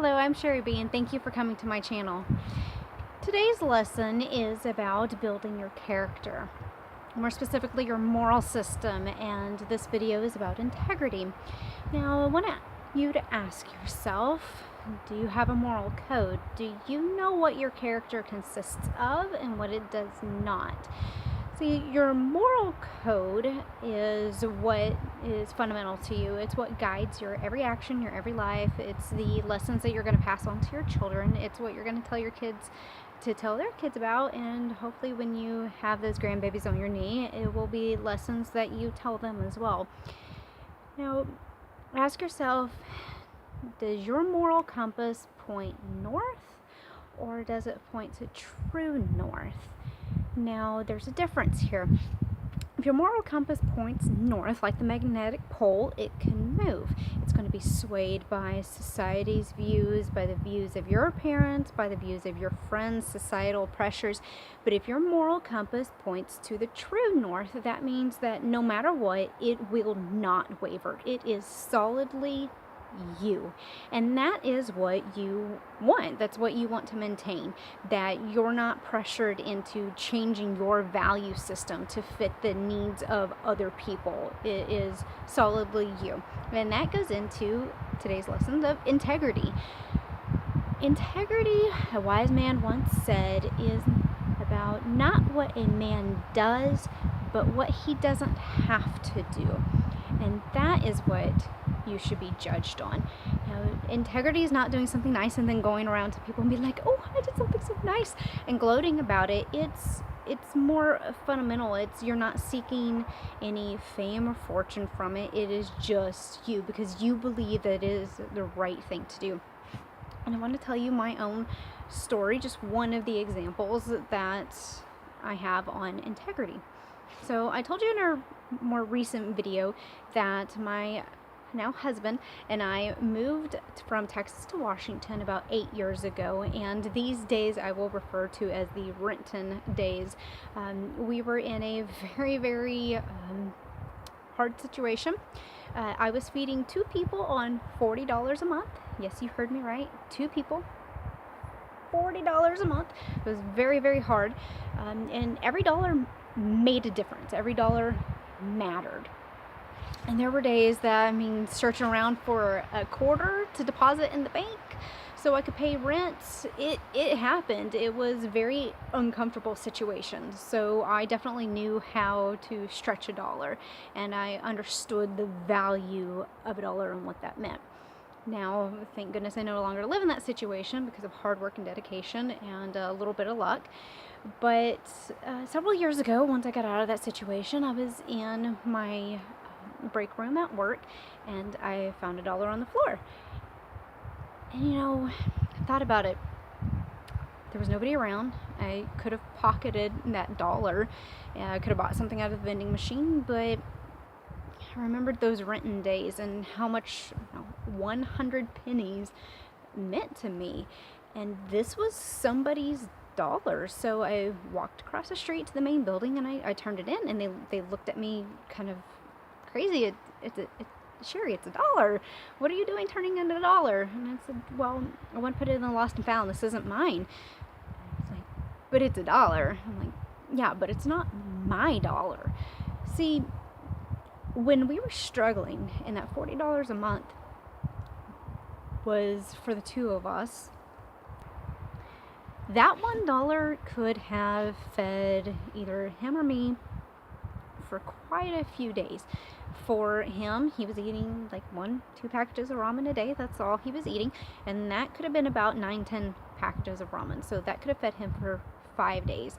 Hello, I'm Sherry B, and thank you for coming to my channel. Today's lesson is about building your character, more specifically your moral system, and this video is about integrity. Now, I want you to ask yourself, do you have a moral code? Do you know what your character consists of and what it does not? See, your moral code is what is fundamental to you. It's what guides your every action, your every life. It's the lessons that you're going to pass on to your children. It's what you're going to tell your kids to tell their kids about, and hopefully when you have those grandbabies on your knee, it will be lessons that you tell them as well. Now, ask yourself, does your moral compass point north, or does it point to true north? Now, there's a difference here. If your moral compass points north, like the magnetic pole, it can move. It's going to be swayed by society's views, by the views of your parents, by the views of your friends, societal pressures. But if your moral compass points to the true north, that means that no matter what, it will not waver. It is solidly you, and that is what you want. That's what you want to maintain, that you're not pressured into changing your value system to fit the needs of other people. It is solidly you, and that goes into today's lesson of integrity. Integrity, a wise man once said, is about not what a man does, but what he doesn't have to do. And that is what you should be judged on. You know, integrity is not doing something nice and then going around to people and be like, oh, I did something so nice, and gloating about it. It's more fundamental. It's you're not seeking any fame or fortune from it. It is just you, because you believe that it is the right thing to do. And I want to tell you my own story, just one of the examples that I have on integrity. So I told you in our more recent video that my now husband and I moved from Texas to Washington about 8 years ago, and these days I will refer to as the Renton days. We were in a very hard situation. I was feeding 2 people on $40 a month. Yes, you heard me right, 2 people, $40 a month. It was very hard, and every dollar made a difference. Every dollar mattered. And there were days that, searching around for a quarter to deposit in the bank so I could pay rent, it happened. It was a very uncomfortable situation. So I definitely knew how to stretch a dollar, and I understood the value of a dollar and what that meant. Now, thank goodness I no longer live in that situation because of hard work and dedication and a little bit of luck. But several years ago, once I got out of that situation, I was in my break room at work, and I found $1 on the floor. And I thought about it. There was nobody around. I could have pocketed that dollar, and I could have bought something out of the vending machine, but I remembered those Renton days and how much 100 pennies meant to me. And this was somebody's dollar. So I walked across the street to the main building, and I turned it in, and they looked at me kind of crazy. Sherry, it's $1. What are you doing turning in $1? And I said, well, I want to put it in the lost and found. This isn't mine. It's like, but it's $1. I'm like, yeah, but it's not my dollar. See, when we were struggling, and that $40 a month was for the 2 of us, that $1 could have fed either him or me for quite a few days. For him, he was eating like 1-2 packages of ramen a day. That's all he was eating, and that could have been about 9-10 packages of ramen. So that could have fed him for 5 days.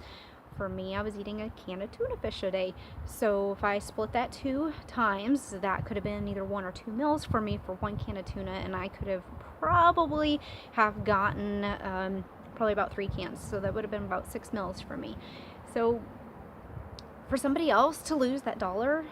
For me, I was eating a can of tuna fish a day. So if I split that 2 times, that could have been either 1 or 2 meals for me for 1 can of tuna, and I could have probably have gotten probably about 3 cans. So that would have been about 6 meals for me. So for somebody else to lose that dollar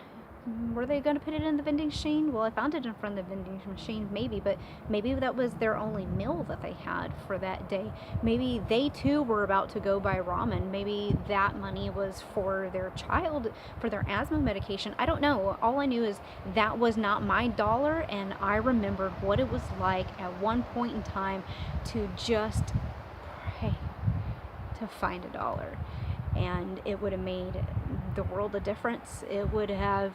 Were they going to put it in the vending machine? Well, I found it in front of the vending machine, maybe, but maybe that was their only meal that they had for that day. Maybe they too were about to go buy ramen. Maybe that money was for their child, for their asthma medication. I don't know. All I knew is that was not my dollar, and I remembered what it was like at one point in time to just pray to find a dollar. And it would have made the world a difference. It would have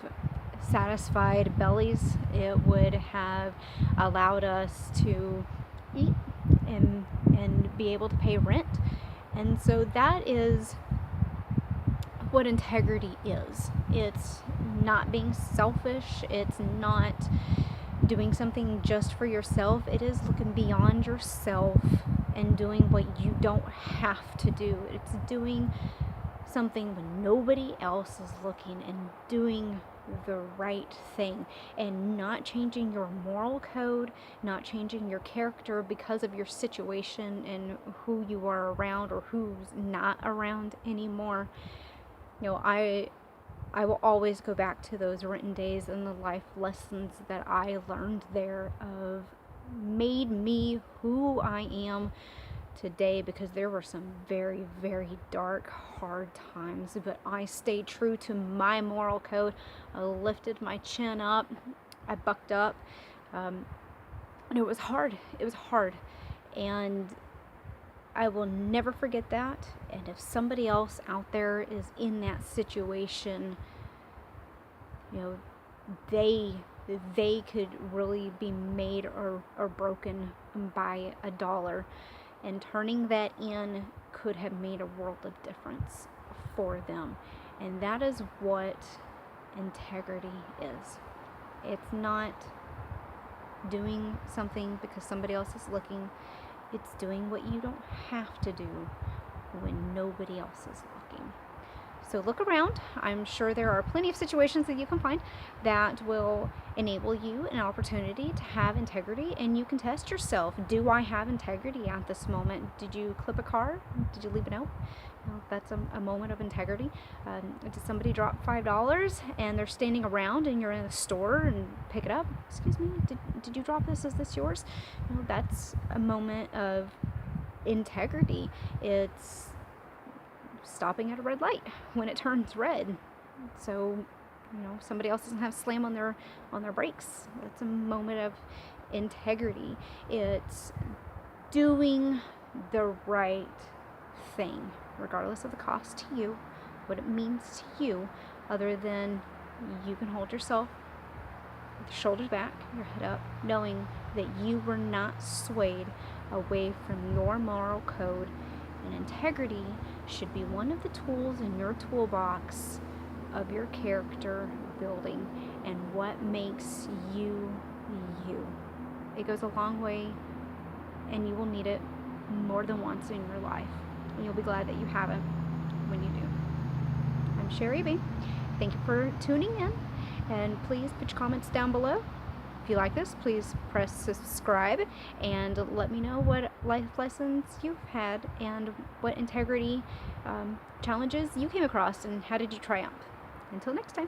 satisfied bellies. It would have allowed us to eat and be able to pay rent. And so that is what integrity is. It's not being selfish. It's not doing something just for yourself. It is looking beyond yourself and doing what you don't have to do. It's doing something when nobody else is looking and doing the right thing, and not changing your moral code, not changing your character because of your situation and who you are around or who's not around anymore. I will always go back to those written days and the life lessons that I learned there of made me who I am today, because there were some very, very dark, hard times, but I stayed true to my moral code. I lifted my chin up, I bucked up, and it was hard. It was hard, and I will never forget that. And if somebody else out there is in that situation, they could really be made or broken by a dollar. And turning that in could have made a world of difference for them. And that is what integrity is. It's not doing something because somebody else is looking. It's doing what you don't have to do when nobody else is looking. So look around. I'm sure there are plenty of situations that you can find that will enable you an opportunity to have integrity, and you can test yourself. Do I have integrity at this moment? Did you clip a car? Did you leave a note? That's a moment of integrity. Did somebody drop $5 and they're standing around and you're in a store and pick it up? Excuse me, did you drop this? Is this yours? That's a moment of integrity. It's stopping at a red light when it turns red, so somebody else doesn't have to slam on their brakes. It's a moment of integrity. It's doing the right thing regardless of the cost to you, what it means to you, other than you can hold yourself with your shoulders back, your head up, knowing that you were not swayed away from your moral code. And integrity should be one of the tools in your toolbox of your character building and what makes you you. It goes a long way, and you will need it more than once in your life. And you'll be glad that you have it when you do. I'm Sherry B. Thank you for tuning in, and please put your comments down below. If you like this, please press subscribe and let me know what life lessons you've had and what integrity challenges you came across and how did you triumph. Until next time.